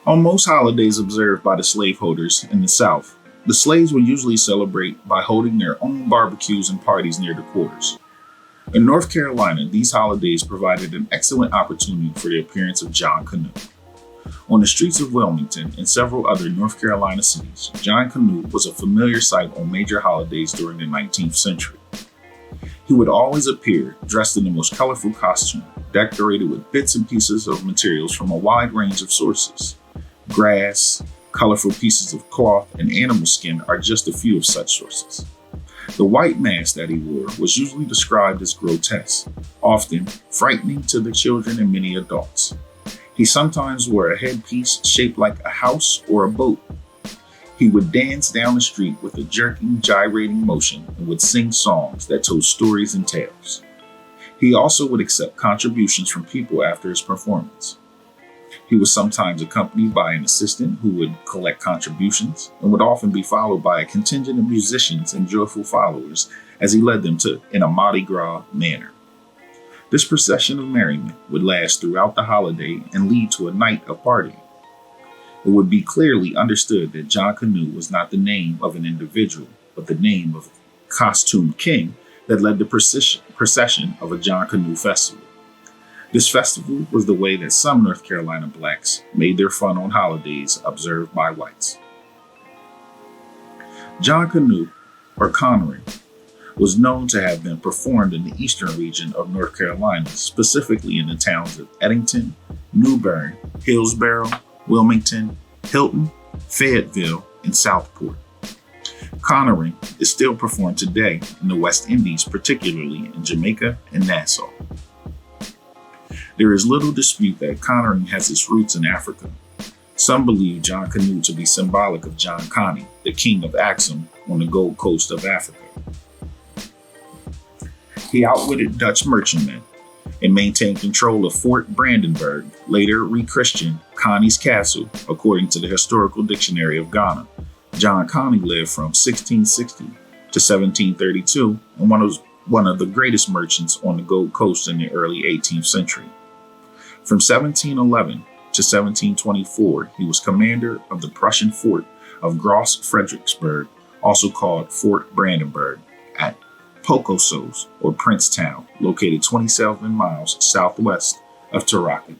On most holidays observed by the slaveholders in the South, the slaves would usually celebrate by holding their own barbecues and parties near the quarters. In North Carolina, these holidays provided an excellent opportunity for the appearance of John Canoe. On the streets of Wilmington and several other North Carolina cities, John Canoe was a familiar sight on major holidays during the 19th century. He would always appear dressed in the most colorful costume, decorated with bits and pieces of materials from a wide range of sources. Grass, colorful pieces of cloth, and animal skin are just a few of such sources. The white mask that he wore was usually described as grotesque, often frightening to the children and many adults. He sometimes wore a headpiece shaped like a house or a boat. He would dance down the street with a jerking, gyrating motion and would sing songs that told stories and tales. He also would accept contributions from people after his performance. He was sometimes accompanied by an assistant who would collect contributions and would often be followed by a contingent of musicians and joyful followers as he led them in a Mardi Gras manner. This procession of merriment would last throughout the holiday and lead to a night of partying. It would be clearly understood that John Canoe was not the name of an individual, but the name of a costumed king that led the procession of a John Canoe festival. This festival was the way that some North Carolina blacks made their fun on holidays observed by whites. John Canoe, or Connery, was known to have been performed in the eastern region of North Carolina, specifically in the towns of Eddington, New Bern, Hillsborough, Wilmington, Hilton, Fayetteville, and Southport. Connery is still performed today in the West Indies, particularly in Jamaica and Nassau. There is little dispute that Connery has its roots in Africa. Some believe John Canoe to be symbolic of John Conny, the king of Axum on the Gold Coast of Africa. He outwitted Dutch merchantmen and maintained control of Fort Brandenburg, later rechristened Connie's Castle, according to the Historical Dictionary of Ghana. John Conny lived from 1660 to 1732 and was one of the greatest merchants on the Gold Coast in the early 18th century. From 1711 to 1724, he was commander of the Prussian fort of Gross Fredericksburg, also called Fort Brandenburg, at Pocosos, or Princetown, located 27 miles southwest of Tarakadi.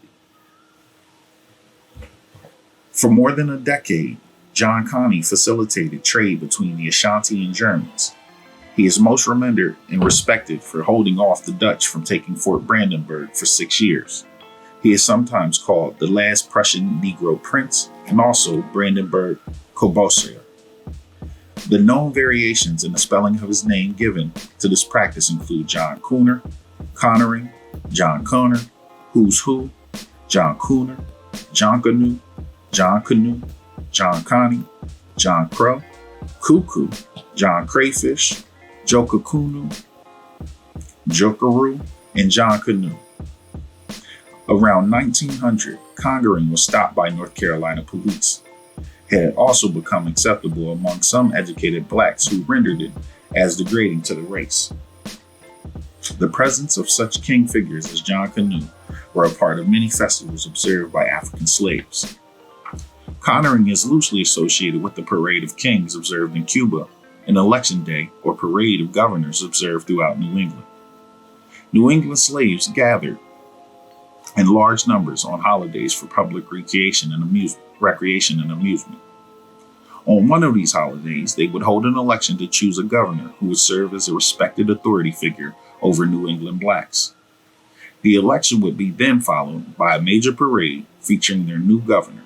For more than a decade, John Conny facilitated trade between the Ashanti and Germans. He is most remembered and respected for holding off the Dutch from taking Fort Brandenburg for 6 years. He is sometimes called the last Prussian Negro Prince and also Brandenburg Kobossier. The known variations in the spelling of his name given to this practice include John Cooner, Connery, John Conner, Who's Who, John Cooner, John Canoe, John Canoe, John Connie, John Crow, Cuckoo, John Crayfish, Jokakunu, Jokaroo, and John Canoe. Around 1900, conjuring was stopped by North Carolina police. It had also become acceptable among some educated blacks who rendered it as degrading to the race. The presence of such king figures as John Canoe were a part of many festivals observed by African slaves. Conjuring is loosely associated with the Parade of Kings observed in Cuba and Election Day, or Parade of Governors, observed throughout New England. New England slaves gathered in large numbers on holidays for public recreation and amusement. On one of these holidays, they would hold an election to choose a governor who would serve as a respected authority figure over New England blacks. The election would be then followed by a major parade featuring their new governor.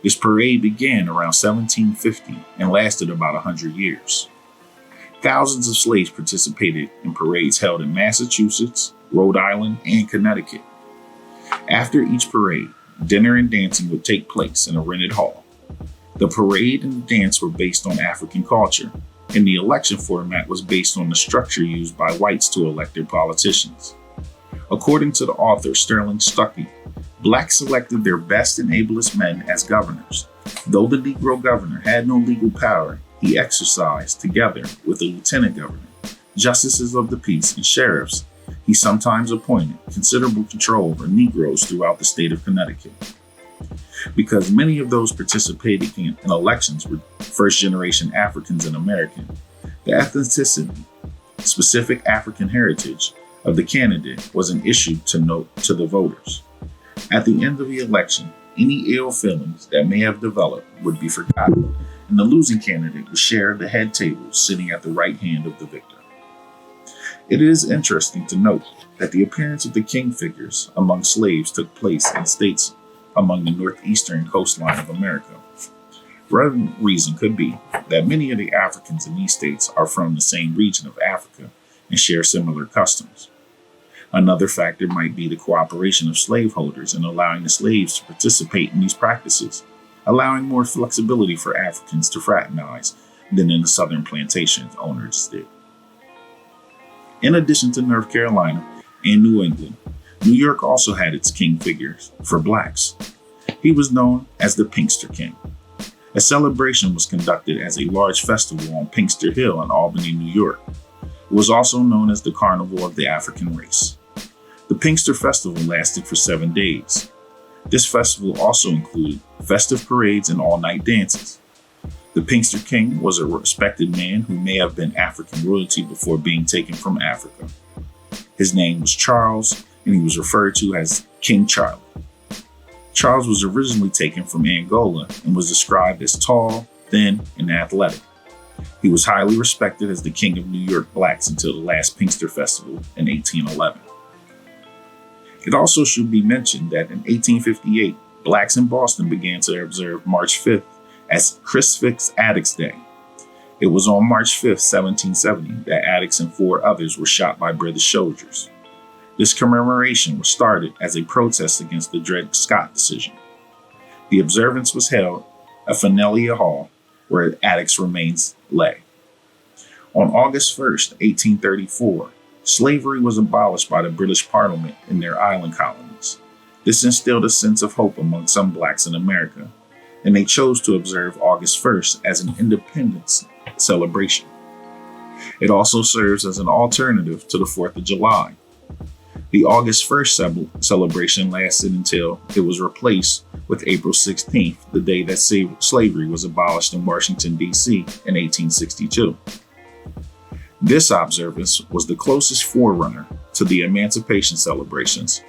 This parade began around 1750 and lasted about 100 years. Thousands of slaves participated in parades held in Massachusetts, Rhode Island, and Connecticut. After each parade, dinner and dancing would take place in a rented hall. The parade and the dance were based on African culture, and the election format was based on the structure used by whites to elect their politicians. According to the author Sterling Stuckey, blacks selected their best and ablest men as governors. Though the Negro governor had no legal power, he exercised, together with the lieutenant governor, justices of the peace, and sheriffs, he sometimes appointed considerable control over Negroes throughout the state of Connecticut. Because many of those participating in elections were first-generation Africans and American, the ethnicity, specific African heritage of the candidate was an issue to note to the voters. At the end of the election, any ill feelings that may have developed would be forgotten, and the losing candidate would share the head table sitting at the right hand of the victor. It is interesting to note that the appearance of the king figures among slaves took place in states among the northeastern coastline of America. One reason could be that many of the Africans in these states are from the same region of Africa and share similar customs. Another factor might be the cooperation of slaveholders in allowing the slaves to participate in these practices, allowing more flexibility for Africans to fraternize than in the southern plantation owners did. In addition to North Carolina and New England, New York also had its king figures for blacks. He was known as the Pinkster King. A celebration was conducted as a large festival on Pinkster Hill in Albany, New York. It was also known as the Carnival of the African Race. The Pinkster Festival lasted for 7 days. This festival also included festive parades and all-night dances. The Pinkster King was a respected man who may have been African royalty before being taken from Africa. His name was Charles, and he was referred to as King Charlie. Charles was originally taken from Angola and was described as tall, thin, and athletic. He was highly respected as the King of New York blacks until the last Pinkster Festival in 1811. It also should be mentioned that in 1858, blacks in Boston began to observe March 5th as Crispus Attucks Day. It was on March 5th, 1770, that Attucks and 4 others were shot by British soldiers. This commemoration was started as a protest against the Dred Scott decision. The observance was held at Faneuil Hall, where Attucks' remains lay. On August 1st, 1834, slavery was abolished by the British Parliament in their island colonies. This instilled a sense of hope among some blacks in America, and they chose to observe August 1st as an independence celebration. It also serves as an alternative to the 4th of July. The August 1st celebration lasted until it was replaced with April 16th, the day that slavery was abolished in Washington, D.C. in 1862. This observance was the closest forerunner to the emancipation celebrations